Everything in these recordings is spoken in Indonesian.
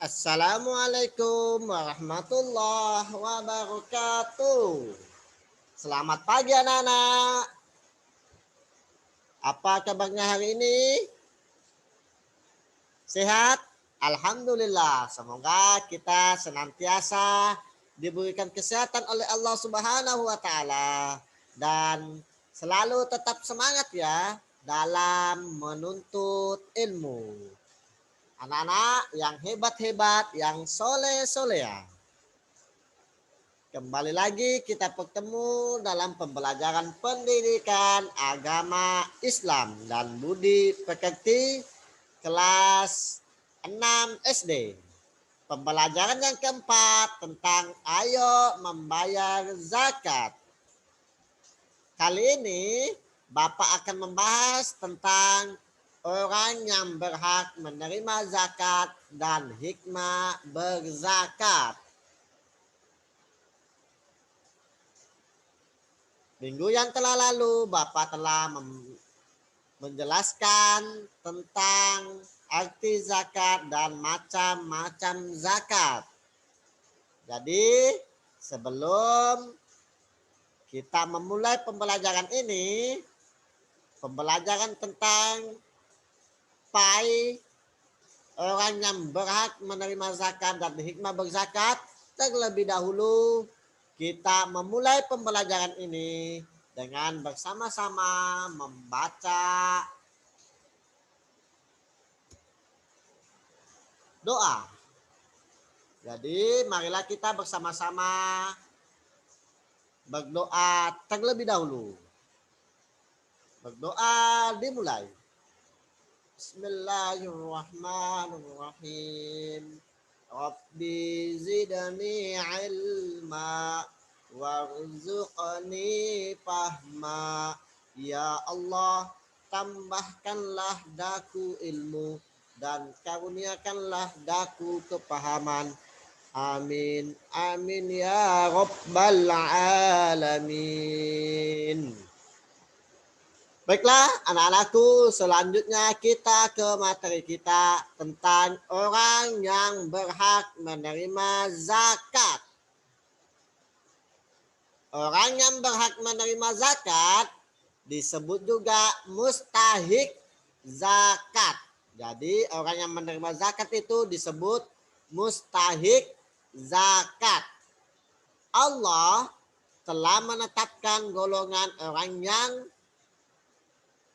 Assalamualaikum warahmatullahi wabarakatuh. Selamat pagi anak-anak. Apa kabarnya hari ini? Sehat? Alhamdulillah. Semoga kita senantiasa diberikan kesehatan oleh Allah Subhanahu wa taala dan selalu tetap semangat ya dalam menuntut ilmu. Anak-anak yang hebat-hebat, yang soleh-soleha. Kembali lagi kita bertemu dalam pembelajaran pendidikan agama Islam dan budi pekerti kelas 6 SD. Pembelajaran yang keempat tentang ayo membayar zakat. Kali ini Bapak akan membahas tentang orang yang berhak menerima zakat dan hikmah berzakat. Minggu yang telah lalu Bapak telah menjelaskan tentang arti zakat dan macam-macam zakat. Jadi sebelum kita memulai pembelajaran ini, pembelajaran tentang orang yang berhak menerima zakat dan hikmah berzakat, terlebih dahulu kita memulai pembelajaran ini dengan bersama-sama membaca doa. Jadi marilah kita bersama-sama berdoa terlebih dahulu. Berdoa dimulai. Bismillahirrahmanirrahim. Rabbi zidni ilma warzuqni fahma. Ya Allah, tambahkanlah daku ilmu dan karuniakanlah daku kepahaman. Amin. Amin ya rabbal alamin. Baiklah anak-anakku, selanjutnya kita ke materi kita tentang orang yang berhak menerima zakat. Orang yang berhak menerima zakat disebut juga mustahik zakat. Jadi orang yang menerima zakat itu disebut mustahik zakat. Allah telah menetapkan golongan orang yang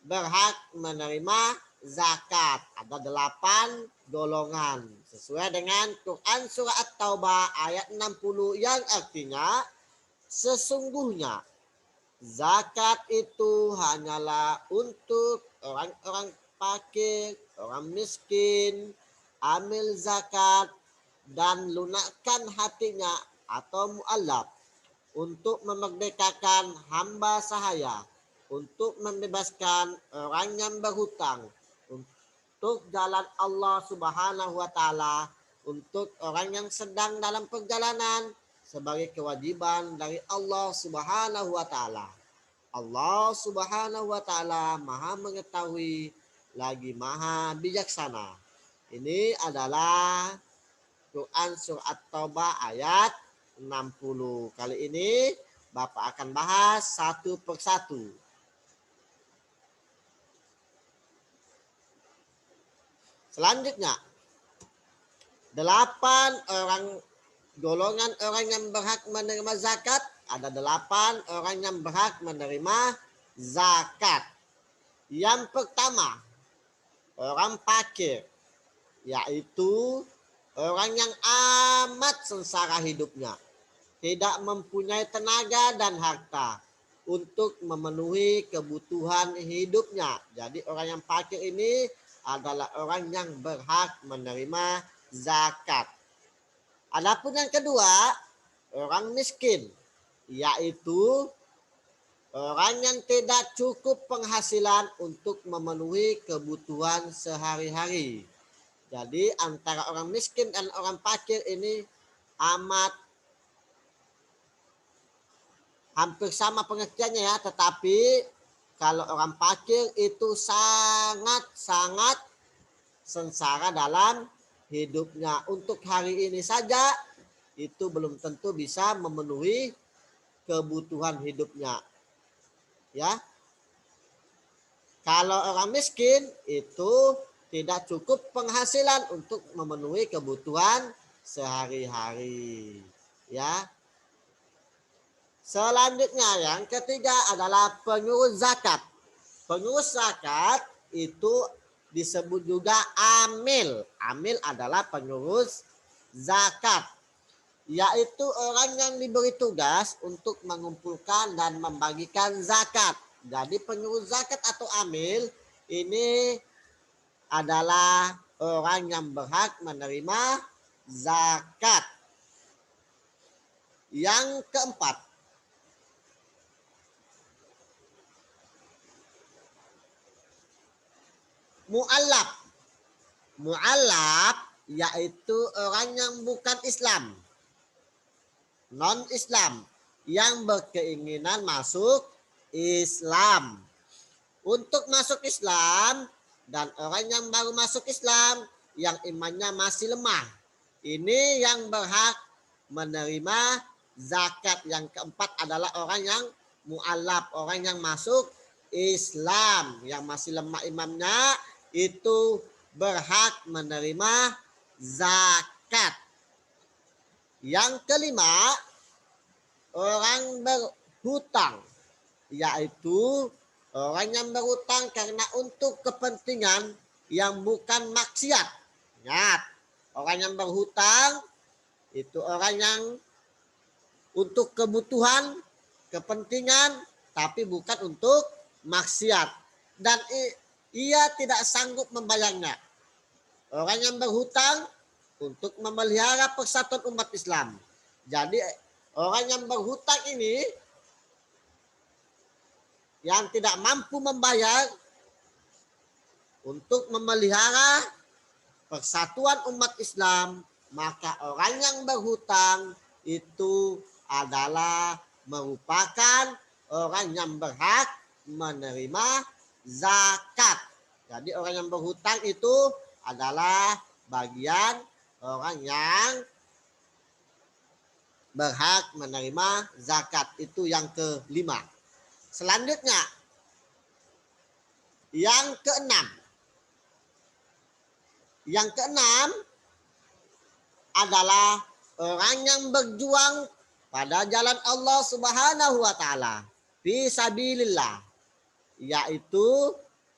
berhak menerima zakat. Ada 8 golongan. Sesuai dengan Quran surah At-Taubah ayat 60 yang artinya sesungguhnya zakat itu hanyalah untuk orang-orang fakir, orang miskin, amil zakat dan lunakkan hatinya atau mu'allaf untuk memerdekakan hamba sahaya, untuk membebaskan orang yang berhutang, untuk jalan Allah Subhanahu wa taala, untuk orang yang sedang dalam perjalanan sebagai kewajiban dari Allah Subhanahu wa taala. Allah Subhanahu wa taala Maha mengetahui lagi Maha bijaksana. Ini adalah Quran surah At-Taubah ayat 60. Kali ini Bapak akan bahas satu persatu. Selanjutnya, 8 golongan orang yang berhak menerima zakat. Ada 8 orang yang berhak menerima zakat. Yang pertama, orang fakir, yaitu orang yang amat sengsara hidupnya, tidak mempunyai tenaga dan harta untuk memenuhi kebutuhan hidupnya. Jadi orang yang fakir ini adalah orang yang berhak menerima zakat. Adapun yang kedua, orang miskin, yaitu orang yang tidak cukup penghasilan untuk memenuhi kebutuhan sehari-hari. Jadi antara orang miskin dan orang fakir ini hampir sama pengertiannya ya, tetapi kalau orang fakir itu sangat-sangat sengsara dalam hidupnya untuk hari ini saja, itu belum tentu bisa memenuhi kebutuhan hidupnya. Ya, kalau orang miskin itu tidak cukup penghasilan untuk memenuhi kebutuhan sehari-hari. Ya. Selanjutnya yang ketiga adalah pengurus zakat. Pengurus zakat itu disebut juga amil. Amil adalah pengurus zakat, yaitu orang yang diberi tugas untuk mengumpulkan dan membagikan zakat. Jadi pengurus zakat atau amil ini adalah orang yang berhak menerima zakat. Yang keempat, mu'allaf. Mu'allaf yaitu orang yang bukan Islam, non-Islam, yang berkeinginan masuk Islam. Untuk masuk Islam dan orang yang baru masuk Islam yang imannya masih lemah, ini yang berhak menerima zakat. Yang keempat adalah orang yang mu'allaf, orang yang masuk Islam, yang masih lemah imannya, itu berhak menerima zakat. Yang kelima, orang berhutang, yaitu orang yang berhutang karena untuk kepentingan yang bukan maksiat. Ingat, orang yang berhutang itu orang yang untuk kebutuhan, kepentingan, tapi bukan untuk maksiat. Dan ia tidak sanggup membayarnya. Orang yang berhutang untuk memelihara persatuan umat Islam. Jadi orang yang berhutang ini yang tidak mampu membayar untuk memelihara persatuan umat Islam, maka orang yang berhutang itu adalah merupakan orang yang berhak menerima zakat. Jadi orang yang berhutang itu adalah bagian orang yang berhak menerima zakat. Itu yang kelima. Selanjutnya, yang keenam. Yang keenam adalah orang yang berjuang pada jalan Allah Subhanahu wa taala, fi sabilillah, yaitu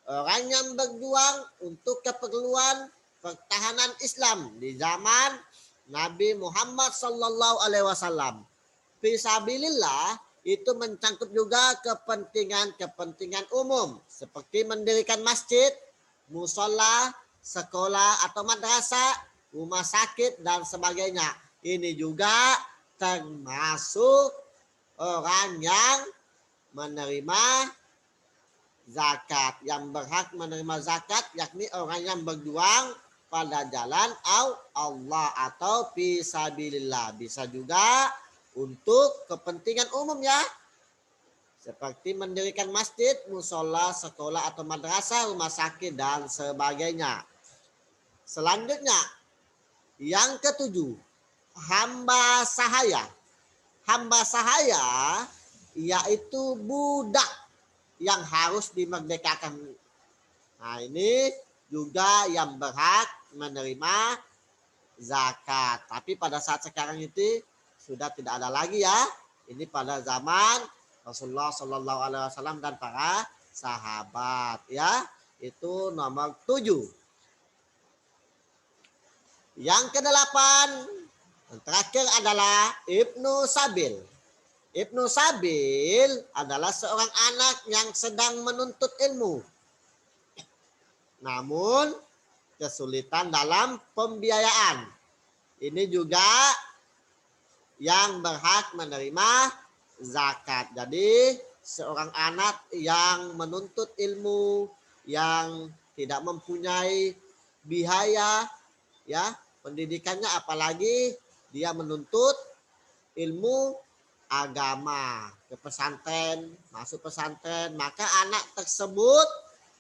orang yang berjuang untuk keperluan pertahanan Islam di zaman Nabi Muhammad sallallahu alaihi wasallam. Fi sabilillah itu mencangkup juga kepentingan umum seperti mendirikan masjid, musola, sekolah atau madrasah, rumah sakit dan sebagainya. Ini juga termasuk orang yang menerima zakat, yang berhak menerima zakat, yakni orang yang berjuang pada jalan Allah atau fisabilillah. Bisa juga untuk kepentingan umum ya, seperti mendirikan masjid, musola, sekolah atau madrasah, rumah sakit dan sebagainya. Selanjutnya, yang ketujuh, hamba sahaya. Hamba sahaya yaitu budak yang harus dimerdekakan. Nah, ini juga yang berhak menerima zakat. Tapi pada saat sekarang itu sudah tidak ada lagi ya. Ini pada zaman Rasulullah Shallallahu Alaihi Wasallam dan para sahabat ya. Itu nomor 7. Yang kedelapan, yang terakhir adalah Ibnu Sabil. Ibnu Sabil adalah seorang anak yang sedang menuntut ilmu, namun kesulitan dalam pembiayaan. Ini juga yang berhak menerima zakat. Jadi seorang anak yang menuntut ilmu, yang tidak mempunyai biaya ya pendidikannya, apalagi dia menuntut ilmu agama ke pesantren, masuk pesantren, maka anak tersebut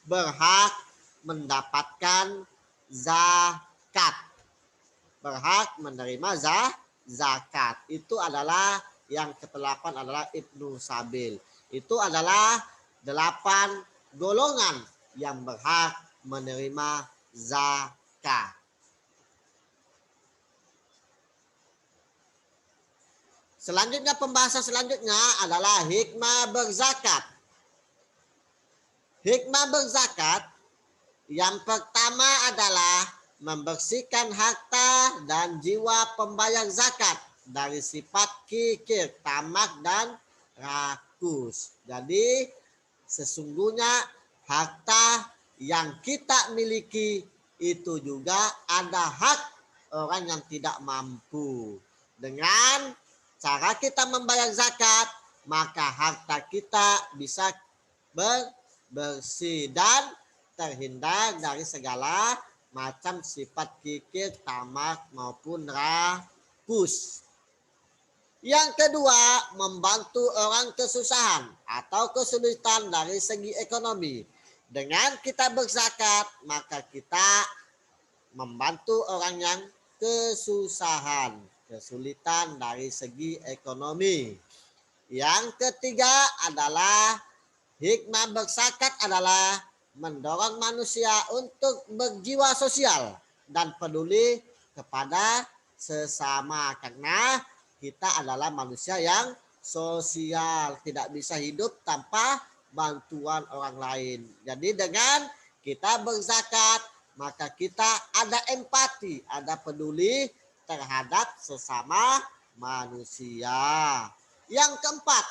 berhak mendapatkan zakat. berhak menerima zakat. Itu adalah yang ke-8 adalah Ibnu Sabil. Itu adalah 8 golongan yang berhak menerima zakat. Selanjutnya, pembahasan selanjutnya adalah hikmah berzakat. Hikmah berzakat yang pertama adalah membersihkan harta dan jiwa pembayar zakat dari sifat kikir, tamak, dan rakus. Jadi sesungguhnya harta yang kita miliki itu juga ada hak orang yang tidak mampu. Dengan cara kita membayar zakat, maka harta kita bisa bersih dan terhindar dari segala macam sifat kikir, tamak, maupun rakus. Yang kedua, membantu orang kesusahan atau kesulitan dari segi ekonomi. Dengan kita berzakat, maka kita membantu orang yang kesusahan, kesulitan dari segi ekonomi. Yang ketiga adalah hikmah berzakat adalah mendorong manusia untuk berjiwa sosial dan peduli kepada sesama, karena kita adalah manusia yang sosial, tidak bisa hidup tanpa bantuan orang lain. Jadi dengan kita berzakat, maka kita ada empati, ada peduli terhadap sesama manusia. Yang keempat,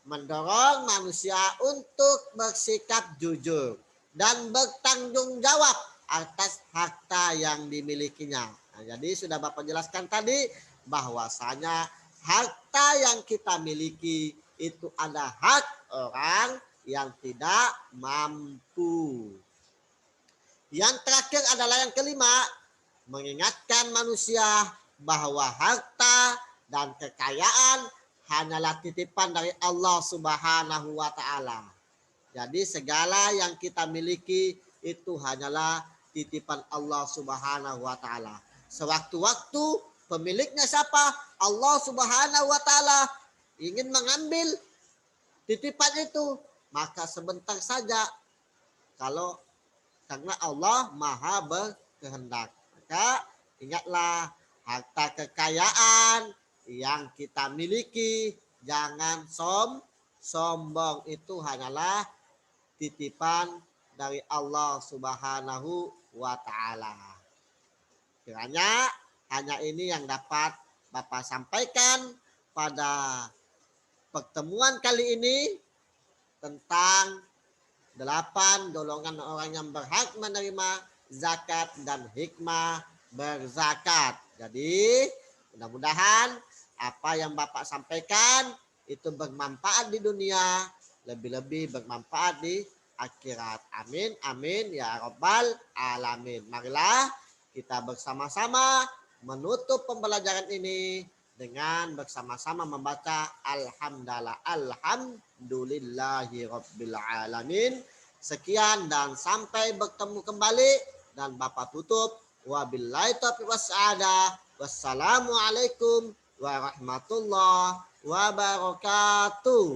mendorong manusia untuk bersikap jujur dan bertanggung jawab atas harta yang dimilikinya. Nah, jadi sudah Bapak jelaskan tadi bahwasanya harta yang kita miliki itu ada hak orang yang tidak mampu. Yang terakhir adalah yang kelima, mengingatkan manusia bahwa harta dan kekayaan hanyalah titipan dari Allah Subhanahu wa Ta'ala. Jadi segala yang kita miliki itu hanyalah titipan Allah Subhanahu wa Ta'ala. Sewaktu-waktu pemiliknya siapa? Allah Subhanahu wa Ta'ala ingin mengambil titipan itu, maka sebentar saja, kalau karena Allah Maha berkehendak. Maka ingatlah, harta kekayaan yang kita miliki jangan sombong, itu hanyalah titipan dari Allah Subhanahu wa Ta'ala. Kiranya hanya ini yang dapat Bapak sampaikan pada pertemuan kali ini tentang 8 golongan orang yang berhak menerima zakat dan hikmah berzakat. Jadi mudah-mudahan apa yang Bapak sampaikan itu bermanfaat di dunia, lebih-lebih bermanfaat di akhirat. Amin, amin ya rabbal alamin. Marilah kita bersama-sama menutup pembelajaran ini dengan bersama-sama membaca alhamdulillah, alhamdulillahi rabbil alamin. Sekian dan sampai bertemu kembali, dan Bapak tutup wabillahi taufiq wassadah. Wassalamualaikum warahmatullahi wabarakatuh.